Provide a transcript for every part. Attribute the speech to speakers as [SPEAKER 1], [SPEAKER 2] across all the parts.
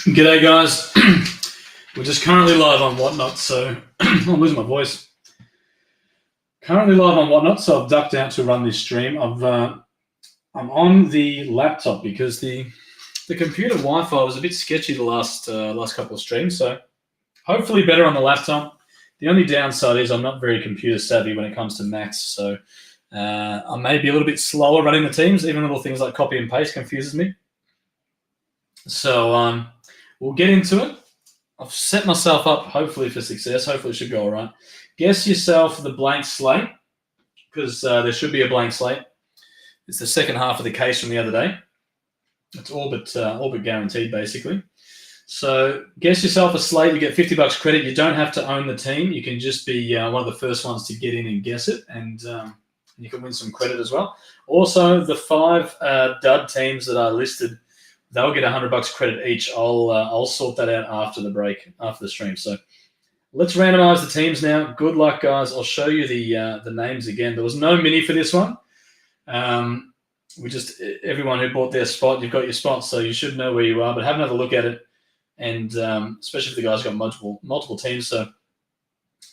[SPEAKER 1] G'day, guys. We're just currently live on Whatnot, so I'm losing my voice. Currently live on Whatnot, so I've ducked out to run this stream. I'm on the laptop because the computer Wi-Fi was a bit sketchy the last couple of streams, so hopefully better on the laptop. The only downside is I'm not very computer savvy when it comes to Macs, so I may be a little bit slower running the teams. Even little things like copy and paste confuses me. So we'll get into it. I've set myself up, hopefully, for success. Hopefully it should go all right. Guess yourself the blank slate, because there should be a blank slate. It's the second half of the case from the other day. It's all but guaranteed, basically. So guess yourself a slate. You get $50 credit. You don't have to own the team. You can just be one of the first ones to get in and guess it, and you can win some credit as well. Also, the 5 dud teams that I listed, they'll get $100 credit each. I'll sort that out after the break, after the stream. So let's randomize the teams now. Good luck, guys. I'll show you the names again. There was no mini for this one. Everyone who bought their spot, you've got your spot, so you should know where you are. But have another look at it, and especially if the guys got multiple teams. So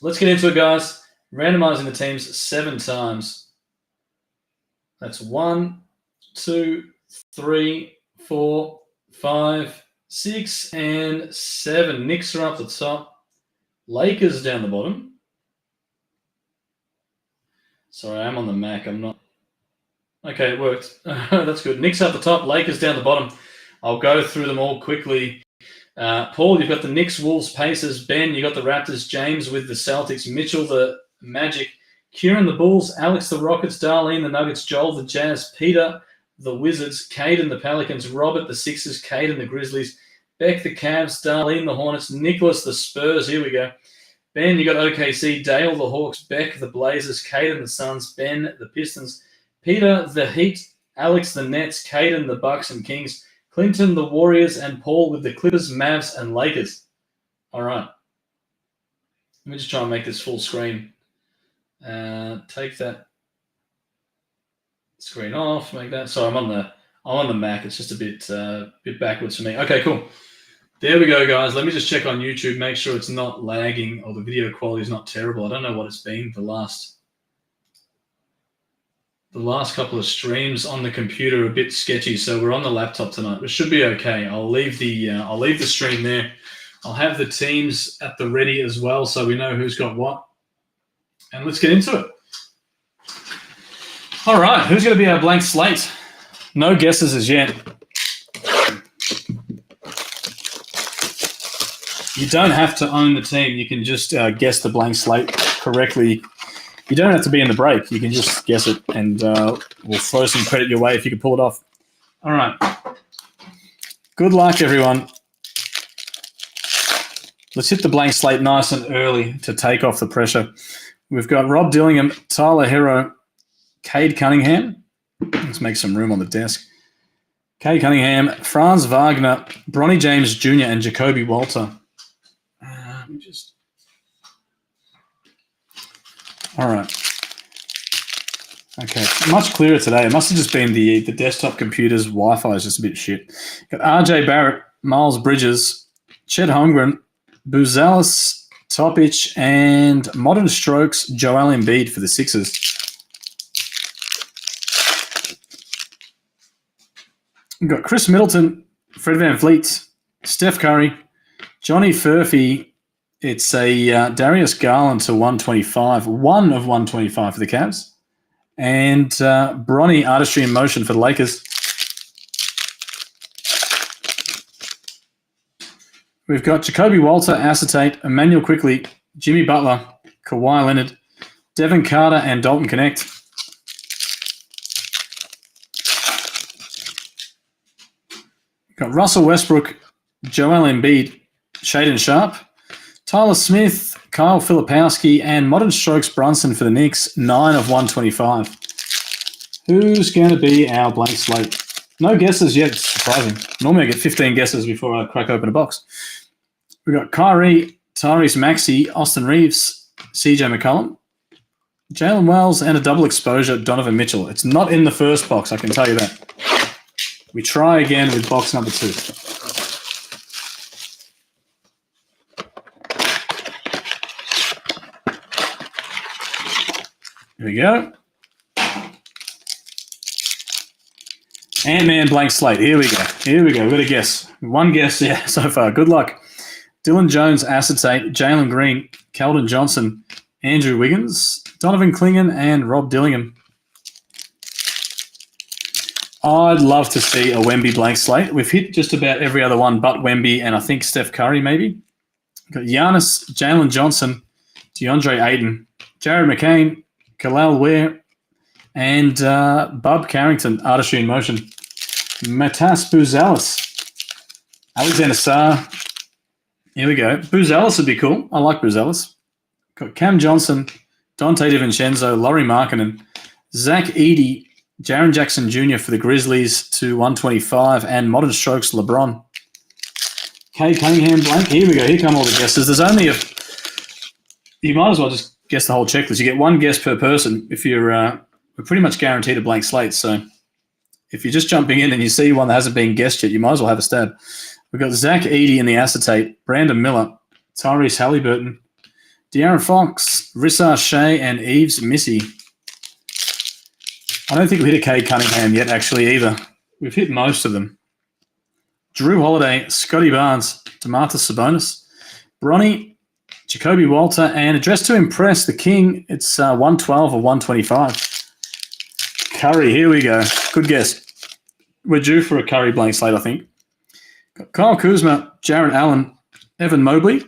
[SPEAKER 1] let's get into it, guys. Randomizing the teams 7 times. That's 1, 2, 3, 4, 5, 6, and 7. Knicks are up the top. Lakers down the bottom. Sorry, I'm on the Mac. I'm not. Okay, it worked. That's good. Knicks up the top. Lakers down the bottom. I'll go through them all quickly. Paul, you've got the Knicks, Wolves, Pacers. Ben, you got the Raptors. James with the Celtics. Mitchell, the Magic. Kieran, the Bulls. Alex, the Rockets. Darlene, the Nuggets. Joel, the Jazz. Peter, the Wizards. Caden, the Pelicans. Robert, the Sixers. Caden, the Grizzlies. Beck, the Cavs. Darlene, the Hornets. Nicholas, the Spurs. Here we go. Ben, you got OKC. Dale, the Hawks. Beck, the Blazers. Caden, the Suns. Ben, the Pistons. Peter, the Heat. Alex, the Nets. Caden, the Bucks and Kings. Clinton, the Warriors. And Paul with the Clippers, Mavs, and Lakers. All right. Let me just try and make this full screen. Take that screen off. Make that. So I'm on the Mac. It's just a bit backwards for me. Okay, cool. There we go, guys. Let me just check on YouTube. Make sure it's not lagging or the video quality is not terrible. I don't know what it's been the last couple of streams on the computer are a bit sketchy, so we're on the laptop tonight. It should be okay. I'll leave the stream there. I'll have the teams at the ready as well, so we know who's got what. And let's get into it. All right, who's going to be our blank slate? No guesses as yet. You don't have to own the team. You can just guess the blank slate correctly. You don't have to be in the break. You can just guess it, and we'll throw some credit your way if you can pull it off. All right. Good luck, everyone. Let's hit the blank slate nice and early to take off the pressure. We've got Rob Dillingham, Tyler Hero, Cade Cunningham. Let's make some room on the desk. Cade Cunningham, Franz Wagner, Bronny James Jr., and Jacoby Walter. All right. Okay, much clearer today. It must have just been the desktop computer's Wi-Fi is just a bit shit. Got RJ Barrett, Miles Bridges, Chet Holmgren, Buzalis, Topic, and Modern Strokes, Joel Embiid for the Sixers. We've got Chris Middleton, Fred VanVleet, Steph Curry, Johnny Furphy. It's a Darius Garland to 125, 1 of 125 for the Cavs. And Bronny Artistry in Motion for the Lakers. We've got Jacoby Walter, Acetate, Emmanuel Quickly, Jimmy Butler, Kawhi Leonard, Devin Carter, and Dalton Connect. We've got Russell Westbrook, Joel Embiid, Shaedon Sharpe, Tyler Smith, Kyle Filipowski, and Modern Strokes Brunson for the Knicks, 9 of 125. Who's going to be our blank slate? No guesses yet. It's surprising. Normally I get 15 guesses before I crack open a box. We've got Kyrie, Tyrese Maxey, Austin Reeves, CJ McCollum, Jalen Wells, and a double exposure, Donovan Mitchell. It's not in the first box, I can tell you that. We try again with box number 2. Here we go. Ant-Man blank slate. Here we go. We've got a guess. One guess, yeah, so far. Good luck. Dylan Jones, acetate. Jalen Green, Keldon Johnson, Andrew Wiggins, Donovan Clingan, and Rob Dillingham. I'd love to see a Wemby blank slate. We've hit just about every other one but Wemby and I think Steph Curry maybe. We've got Giannis, Jalen Johnson, DeAndre Ayton, Jared McCain, Kalal Ware, and Bub Carrington, Artistry in Motion. Matas Buzelis, Alexander Sarr. Here we go. Buzelis would be cool. I like Buzelis. Got Cam Johnson, Dante DiVincenzo, Laurie Markkinen, Zach Edey, Jaren Jackson Jr. for the Grizzlies to 125, and Modern Strokes LeBron. Cade Cunningham blank. Here we go. Here come all the guesses. There's only you might as well just guess the whole checklist. You get one guess per person if you're we're pretty much guaranteed a blank slate. So if you're just jumping in and you see one that hasn't been guessed yet, you might as well have a stab. We've got Zach Edey in the acetate, Brandon Miller, Tyrese Halliburton, De'Aaron Fox, Rissar Shea, and Eves Missy. I don't think we've hit a Cade Cunningham yet, actually, either. We've hit most of them. Drew Holiday, Scotty Barnes, Domantas Sabonis, Bronny, Jacoby Walter, and dressed to impress the King, it's 112 or 125. Curry, here we go. Good guess. We're due for a Curry blank slate, I think. Got Kyle Kuzma, Jarrett Allen, Evan Mobley,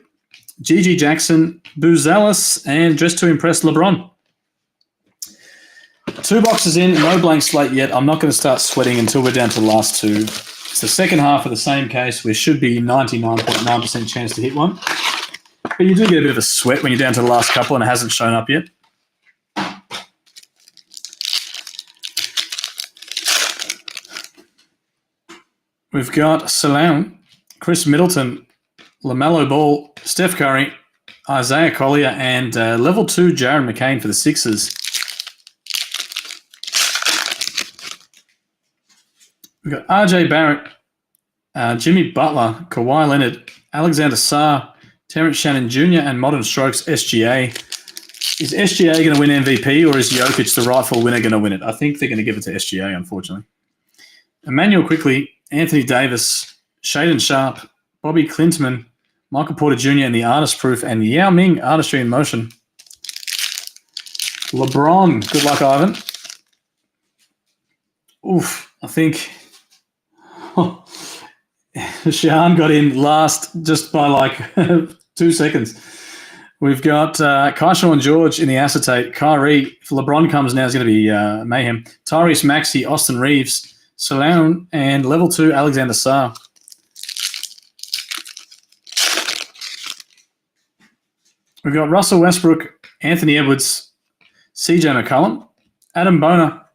[SPEAKER 1] Gigi Jackson, Buzelis, and dressed to impress LeBron. 2 boxes in, no blank slate yet. I'm not going to start sweating until we're down to the last 2. It's the second half of the same case. We should be 99.9% chance to hit one. But you do get a bit of a sweat when you're down to the last couple and it hasn't shown up yet. We've got Salone, Chris Middleton, LaMelo Ball, Steph Curry, Isaiah Collier, and level 2 Jared McCain for the Sixers. We've got RJ Barrett, Jimmy Butler, Kawhi Leonard, Alexander Sarr, Terrence Shannon Jr., and Modern Strokes SGA. Is SGA going to win MVP or is Jokic, the rightful winner, going to win it? I think they're going to give it to SGA, unfortunately. Emmanuel Quickly, Anthony Davis, Shaden Sharp, Bobby Klintman, Michael Porter Jr. in the Artist Proof, and Yao Ming, Artistry in Motion. LeBron, good luck, Ivan. Oof, I think Sean got in last just by like 2 seconds. We've got Kaishawn George in the acetate. Kyrie, if LeBron comes now, is going to be mayhem. Tyrese Maxey, Austin Reeves, Salone, and level 2 Alexander Sarr. We've got Russell Westbrook, Anthony Edwards, CJ McCollum, Adam Boner,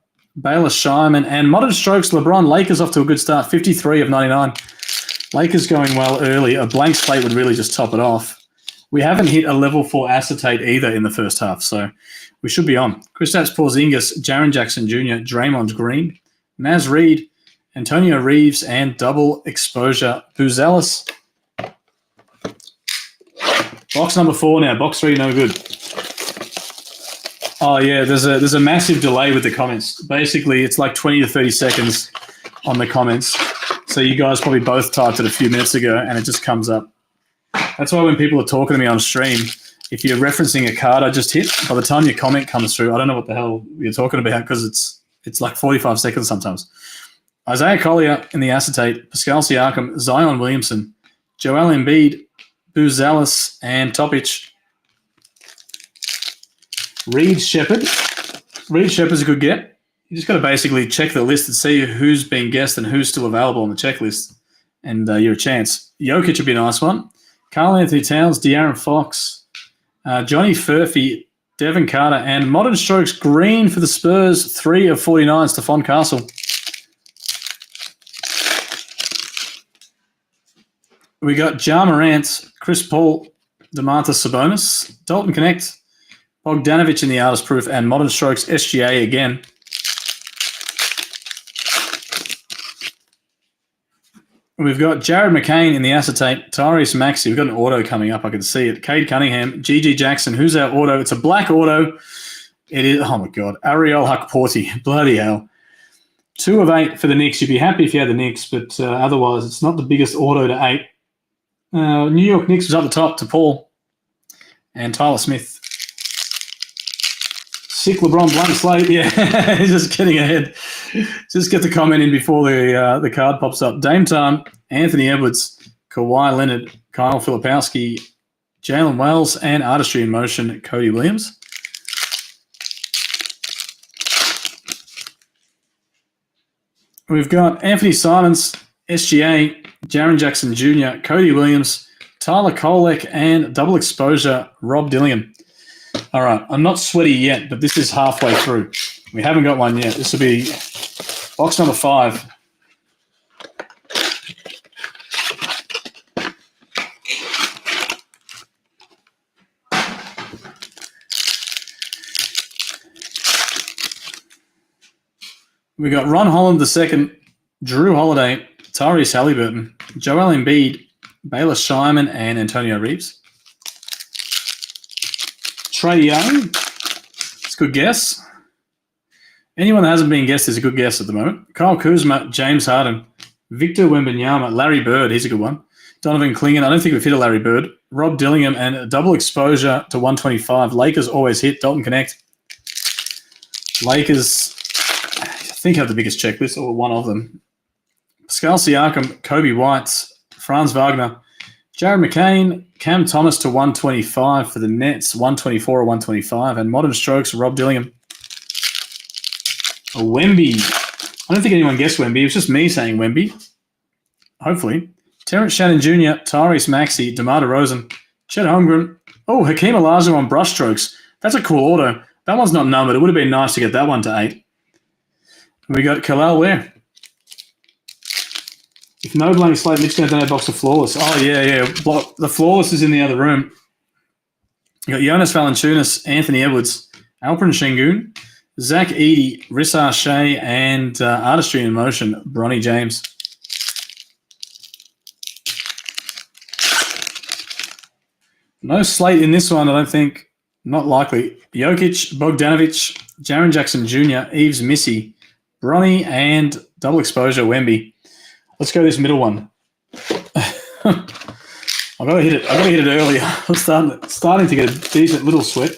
[SPEAKER 1] Baylor Shireman, and Modern Strokes LeBron. Lakers off to a good start, 53 of 99. Lakers going well early. A blank slate would really just top it off. We haven't hit a level 4 acetate either in the first half, so we should be on. Kristaps Porzingis, Jaren Jackson Jr., Draymond Green, Naz Reid, Antonio Reeves, and double exposure Buzelis. Box number 4 now. Box 3, no good. Oh, yeah, there's a massive delay with the comments. Basically, it's like 20 to 30 seconds on the comments. So you guys probably both typed it a few minutes ago, and it just comes up. That's why when people are talking to me on stream, if you're referencing a card I just hit, by the time your comment comes through, I don't know what the hell you're talking about because it's like 45 seconds sometimes. Isaiah Collier in the acetate, Pascal Siakam, Zion Williamson, Joel Embiid, Buzelis, and Topic. Reed Shepherd. Reed Shepherd's a good get. You just got to basically check the list and see who's been guessed and who's still available on the checklist, and you're a chance. Jokic would be a nice one. Karl Anthony Towns, De'Aaron Fox, Johnny Furphy, Devin Carter, and Modern Strokes Green for the Spurs, 3 of 49, Stephon Castle. We got Ja Morant, Chris Paul, Domantas Sabonis, Dalton Connect, Bogdanovic in the Artist Proof, and Modern Strokes SGA again. We've got Jared McCain in the acetate, Tyrese Maxey. We've got an auto coming up. I can see it. Cade Cunningham, Gigi Jackson. Who's our auto? It's a black auto. It is, oh my God, Ariel Huckporty. Bloody hell. 2 of 8 for the Knicks. You'd be happy if you had the Knicks, but otherwise it's not the biggest auto to 8. New York Knicks was up the top to Paul and Tyler Smith. Sick LeBron blank slate. Yeah, he's just getting ahead. Just get the comment in before the card pops up. Dame time, Anthony Edwards, Kawhi Leonard, Kyle Filipowski, Jalen Wells, and Artistry in Motion, Cody Williams. We've got Anthony Simons, SGA, Jaren Jackson Jr., Cody Williams, Tyler Kolek, and double exposure, Rob Dillingham. All right, I'm not sweaty yet, but this is halfway through. We haven't got one yet. This will be box number 5. We got Ron Holland II, Drew Holiday, Tyrese Halliburton, Joel Embiid, Baylor Scheinman, and Antonio Reeves. Trae Young, it's a good guess. Anyone that hasn't been guessed is a good guess at the moment. Kyle Kuzma, James Harden, Victor Wembanyama, Larry Bird, he's a good one. Donovan Clingan, I don't think we've hit a Larry Bird. Rob Dillingham, and a double exposure to 125. Lakers always hit. Dalton Connect. Lakers, I think, have the biggest checklist, or one of them. Pascal Siakam, Kobe White, Franz Wagner, Jared McCain, Cam Thomas to 125 for the Nets, 124 or 125, and Modern Strokes, Rob Dillingham. A Wemby. I don't think anyone guessed Wemby. It was just me saying Wemby. Hopefully. Terrence Shannon Jr., Tyrese Maxey, DeMar DeRozan, Chet Holmgren. Oh, Hakeem Olajuwon brushstrokes. That's a cool auto. That one's not numbered. It would have been nice to get that one to 8. We got Kalal Ware. If no blank slate, Mitch's going to donate a box of Flawless. Oh, yeah. The Flawless is in the other room. You got Jonas Valanciunas, Anthony Edwards, Alperen Şengün, Zach Edey, Rissar Shea, and Artistry in Motion, Bronny James. No slate in this one, I don't think. Not likely. Jokic, Bogdanovic, Jaren Jackson Jr., Eves Missy, Bronny, and double exposure, Wemby. Let's go this middle one. I've got to hit it earlier. I'm starting to get a decent little sweat.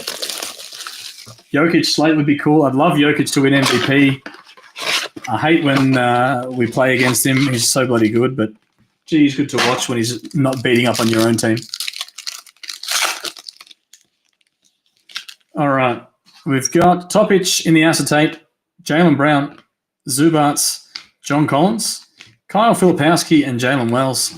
[SPEAKER 1] Jokic slate would be cool. I'd love Jokic to win MVP. I hate when we play against him. He's so bloody good, but gee, he's good to watch when he's not beating up on your own team. All right. We've got Topic in the acetate, Jaylen Brown, Zubats, John Collins, Kyle Filipowski, and Jalen Wells.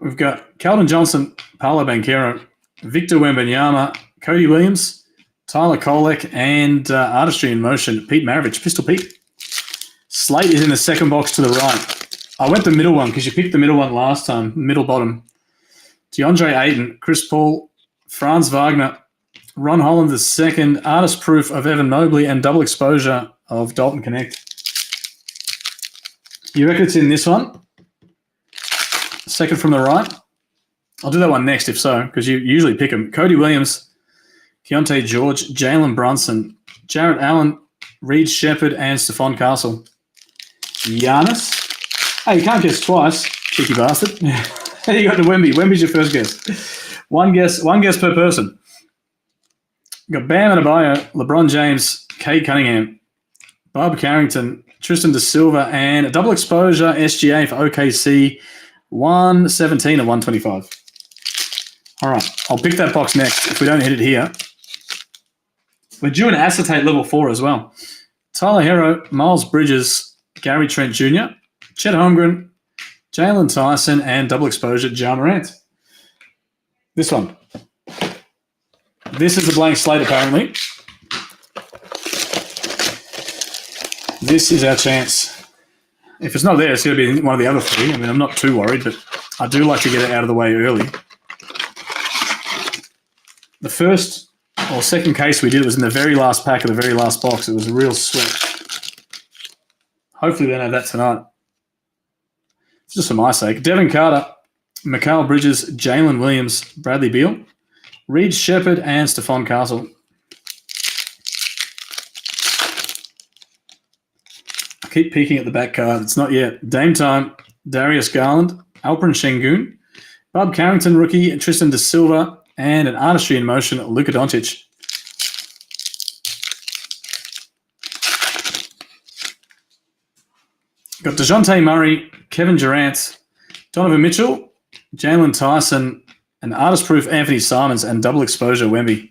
[SPEAKER 1] We've got Keldon Johnson, Paolo Banchero, Victor Wembanyama, Cody Williams, Tyler Kolek, and Artistry in Motion, Pete Maravich, Pistol Pete. Slate is in the second box to the right. I went the middle one because you picked the middle one last time, middle bottom. DeAndre Ayton, Chris Paul, Franz Wagner, Ron Holland II, Artist Proof of Evan Mobley, and double exposure of Dalton Connect. You reckon it's in this one? Second from the right? I'll do that one next if so, because you usually pick them. Cody Williams, Keontae George, Jalen Brunson, Jarrett Allen, Reed Shepard, and Stephon Castle. Giannis. Hey, you can't guess twice, cheeky bastard. You got the Wemby. Wemby's your first guess. One guess per person. You got Bam Adebayo, LeBron James, Cade Cunningham, Bob Carrington, Tristan Da Silva, and a double exposure SGA for OKC, 117 or 125. All right, I'll pick that box next if we don't hit it here. We're due an acetate level 4 as well. Tyler Hero, Miles Bridges, Gary Trent Jr., Chet Holmgren, Jalen Tyson, and double exposure, Ja Morant. This one. This is the blank slate, apparently. This is our chance. If it's not there, it's going to be one of the other 3. I mean, I'm not too worried, but I do like to get it out of the way early. The first or second case we did was in the very last pack of the very last box. It was a real sweat. Hopefully we don't have that tonight. Just for my sake. Devin Carter, Mikal Bridges, Jalen Williams, Bradley Beal, Reed Shepherd, and Stephon Castle. I keep peeking at the back card. It's not yet. Dame time, Darius Garland, Alperen Şengün, Bob Carrington, rookie, Tristan Da Silva, and an artistry in motion, Luka Doncic. Got DeJounte Murray, Kevin Durant, Donovan Mitchell, Jalen Tyson, an artist-proof Anthony Simons, and double exposure Wemby.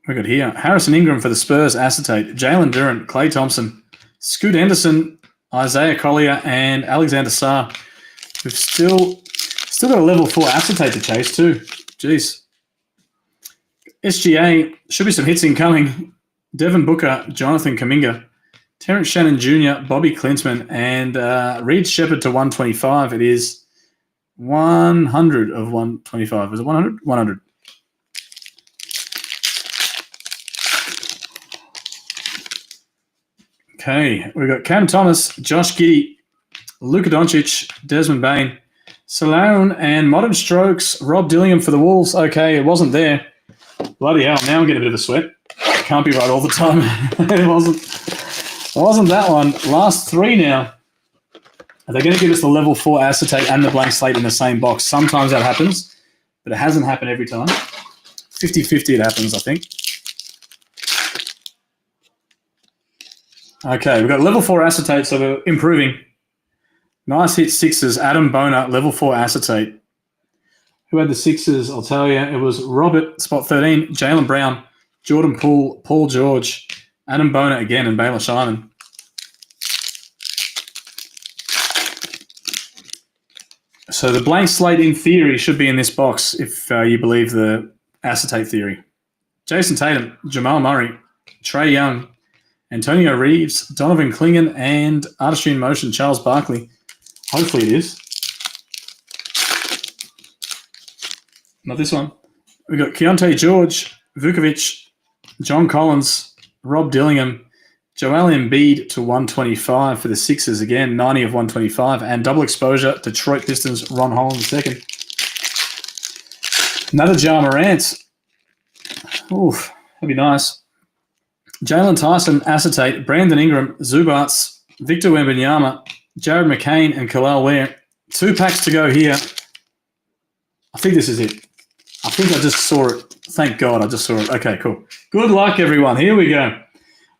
[SPEAKER 1] We got here Harrison Ingram for the Spurs, acetate, Jalen Duren, Klay Thompson, Scoot Anderson, Isaiah Collier, and Alexander Sarr. We've still got a level 4 acetate to chase too. Jeez. SGA, should be some hits incoming. Devin Booker, Jonathan Kuminga, Terrence Shannon Jr., Bobby Klinsman, and Reed Shepherd to 125. It is 100 of 125. Is it 100? 100. Okay, we've got Cam Thomas, Josh Giddey, Luka Doncic, Desmond Bain, Salone, and Modern Strokes, Rob Dillingham for the Wolves. Okay, it wasn't there. Bloody hell, now I'm getting a bit of a sweat. Can't be right all the time. It wasn't that one. Last three now. Are they going to give us the level 4 acetate and the blank slate in the same box? Sometimes that happens, but it hasn't happened every time. 50-50 it happens, I think. Okay, we've got level 4 acetate, so we're improving. Nice hit Sixers. Adam Boner, level 4 acetate. Who had the Sixers? I'll tell you. It was Robert, spot 13, Jaylen Brown, Jordan Poole, Paul George, Adam Boner again, and Baylor Simon. So the blank slate, in theory, should be in this box if you believe the acetate theory. Jason Tatum, Jamal Murray, Trae Young, Antonio Reeves, Donovan Clingan, and artistry in motion, Charles Barkley. Hopefully it is. Not this one. We've got Keontae George, Vukovic, John Collins, Rob Dillingham, Joel Embiid to 125 for the Sixers again, 90 of 125, and double exposure, Detroit Pistons, Ron Holland II. Another Ja Morant. Oof, that'd be nice. Jalen Tyson, acetate, Brandon Ingram, Zubats, Victor Wembanyama, Jared McCain, and Khalil Ware. 2 packs to go here. I think this is it. I think I just saw it. Thank God I just saw it. Okay, cool. Good luck, everyone. Here we go.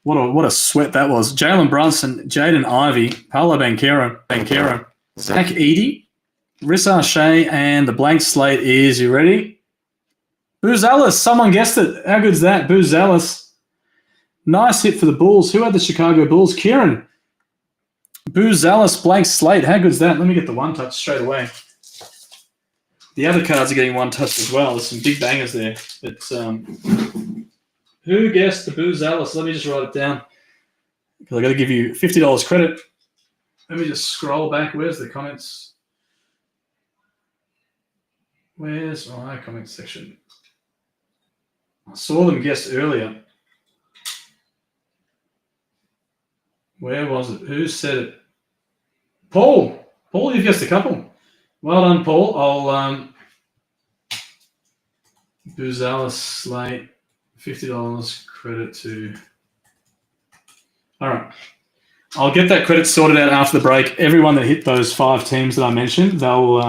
[SPEAKER 1] What a sweat that was. Jalen Brunson, Jaden Ivey, Paolo Banchero, Zach Edey, Rissar Shea, and the blank slate is, you ready? Booz Ellis. Someone guessed it. How good's that? Booz Ellis. Nice hit for the Bulls. Who had the Chicago Bulls? Kieran. Booz Ellis, blank slate. How good's that? Let me get the one touch straight away. The other cards are getting one touch as well. There's some big bangers there. But who guessed the Booz Ellis? Let me just write it down because I got to give you $50 credit. Let me just scroll back. Where's the comments? Where's my comments section? I saw them guess earlier. Where was it? Who said it? Paul. Paul, you've guessed a couple. Well done, Paul. I'll Booz Ellis slate, $50 credit to. All right. I'll get that credit sorted out after the break. Everyone that hit those 5 teams that I mentioned, they'll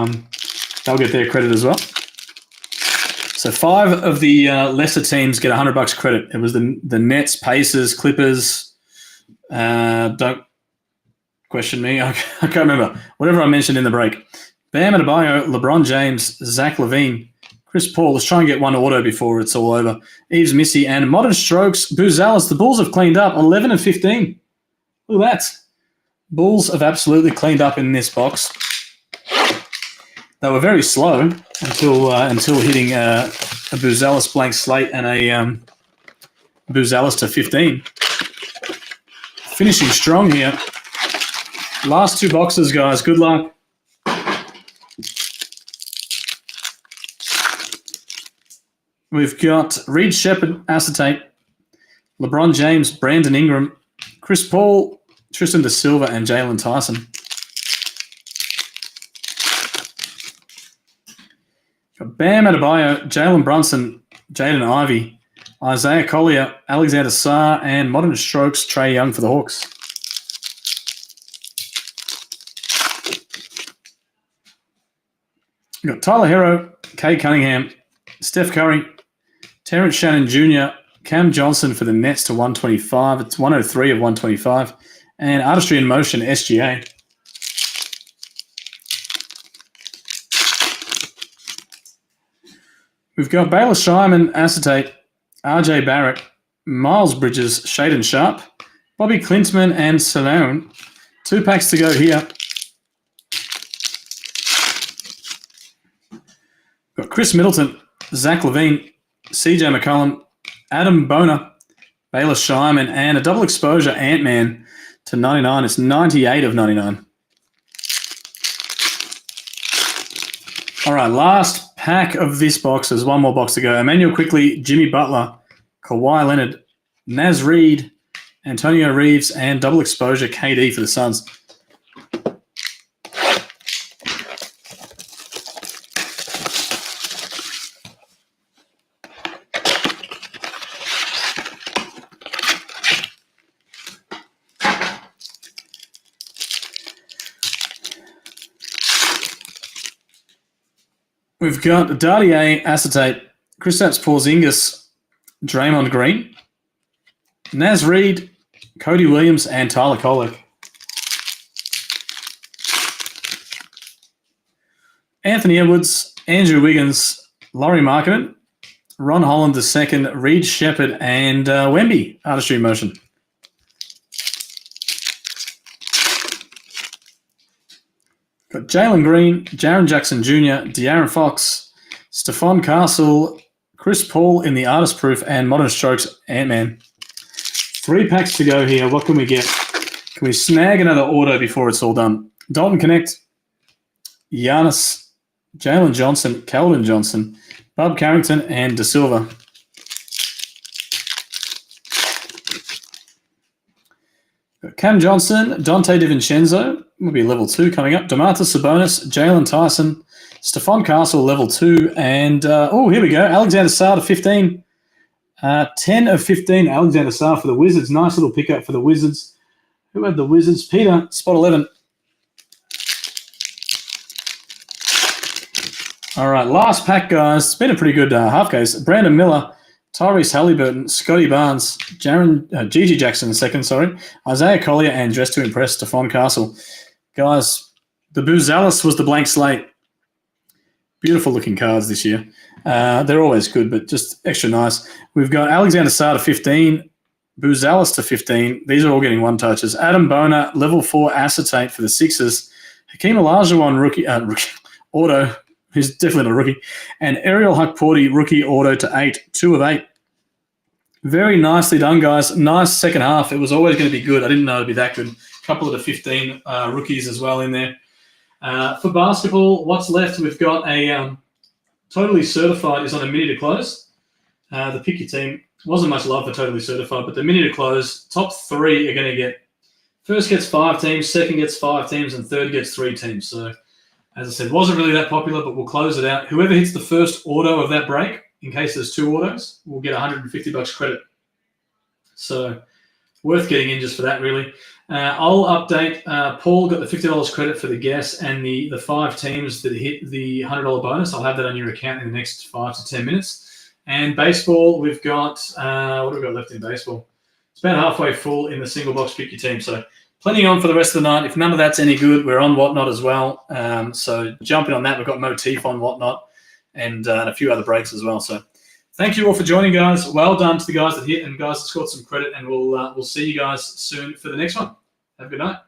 [SPEAKER 1] get their credit as well. So 5 of the lesser teams get $100 credit. It was the Nets, Pacers, Clippers. Don't question me. I can't remember. Whatever I mentioned in the break. Bam Adebayo, LeBron James, Zach LaVine, Chris Paul. Let's try and get one auto before it's all over. Eves Missy and Modern Strokes. Booz Ellis. The Bulls have cleaned up 11 and 15. Look at that. Bulls have absolutely cleaned up in this box. They were very slow until hitting a Booz Ellis blank slate and a Booz Ellis to 15. Finishing strong here. Last 2 boxes, guys. Good luck. We've got Reed Shepherd, acetate, LeBron James, Brandon Ingram, Chris Paul, Tristan Da Silva and Jalen Tyson. Got Bam Adebayo, Jalen Brunson, Jaden Ivey, Isaiah Collier, Alexander Sarr, and Modern Strokes, Trae Young for the Hawks. We've got Tyler Hero, Cade Cunningham, Steph Curry, Terrence Shannon Jr., Cam Johnson for the Nets to 125. It's 103 of 125. And Artistry in Motion, SGA. We've got Baylor Schreiman, Acetate, RJ Barrett, Miles Bridges, Shaden Sharp, Bobby Klinsman, and Salone. 2 packs to go here. We've got Chris Middleton, Zach LaVine, CJ McCollum, Adam Boner, Baylor Schreiman, and a double exposure Ant-Man to 99. It's 98 of 99. All right, last pack of this box. There's one more box to go. Emmanuel Quickly, Jimmy Butler, Kawhi Leonard, Naz Reid, Antonio Reeves, and double exposure KD for the Suns. We've got Dardier, Acetate, Kristaps Porzingis, Draymond Green, Naz Reid, Cody Williams, and Tyler Kolek. Anthony Edwards, Andrew Wiggins, Laurie Markkinen, Ron Holland II, Reed Shepherd, and Wemby, Artistry in Motion. Got Jalen Green, Jaren Jackson Jr., De'Aaron Fox, Stephon Castle, Chris Paul in the Artist Proof, and Modern Strokes Ant-Man. 3 packs to go here. What can we get? Can we snag another auto before it's all done? Dalton Connect, Giannis, Jalen Johnson, Keldon Johnson, Bob Carrington, and Da Silva. Cam Johnson, Dante DiVincenzo, will be level 2 coming up. Domantas Sabonis, Jalen Tyson, Stephon Castle, level 2. And, here we go. Alexander Sarr to 15. 10 of 15, Alexander Sarr for the Wizards. Nice little pickup for the Wizards. Who had the Wizards? Peter, spot 11. All right, last pack, guys. It's been a pretty good half case. Brandon Miller, Tyrese Halliburton, Scotty Barnes, Gigi Jackson II, Isaiah Collier, and Dress to Impress, Stephon Castle. Guys, the Boozalis was the blank slate. Beautiful looking cards this year. They're always good, but just extra nice. We've got Alexander Sarr to 15, Boozalis to 15. These are all getting one touches. Adam Boner, level 4 Acetate for the Sixers. Hakeem Olajuwon, rookie auto, who's definitely not a rookie. And Ariel Huckporty, rookie auto to 8, 2 of 8. Very nicely done, guys. Nice second half. It was always going to be good. I didn't know it would be that good. A couple of the 15 rookies as well in there. For basketball, what's left? We've got a Totally Certified is on a mini to close. The pick your team. Wasn't much love for Totally Certified, but the mini to close, top 3 are going to get, first gets 5 teams, second gets 5 teams, and third gets 3 teams. So, as I said, wasn't really that popular, but we'll close it out. Whoever hits the first auto of that break, in case there's 2 autos, will get $150 credit. So, worth getting in just for that, really. I'll update. Paul got the $50 credit for the guess and the 5 teams that hit the $100 bonus. I'll have that on your account in the next 5 to 10 minutes. And baseball, we've got, what have we got left in baseball? It's about halfway full in the single box pick your team. So plenty on for the rest of the night. If none of that's any good, we're on Whatnot as well. So jumping on that, we've got Motif on Whatnot and a few other breaks as well. So thank you all for joining, guys. Well done to the guys that hit and guys that scored some credit. And we'll see you guys soon for the next one. Have a good night.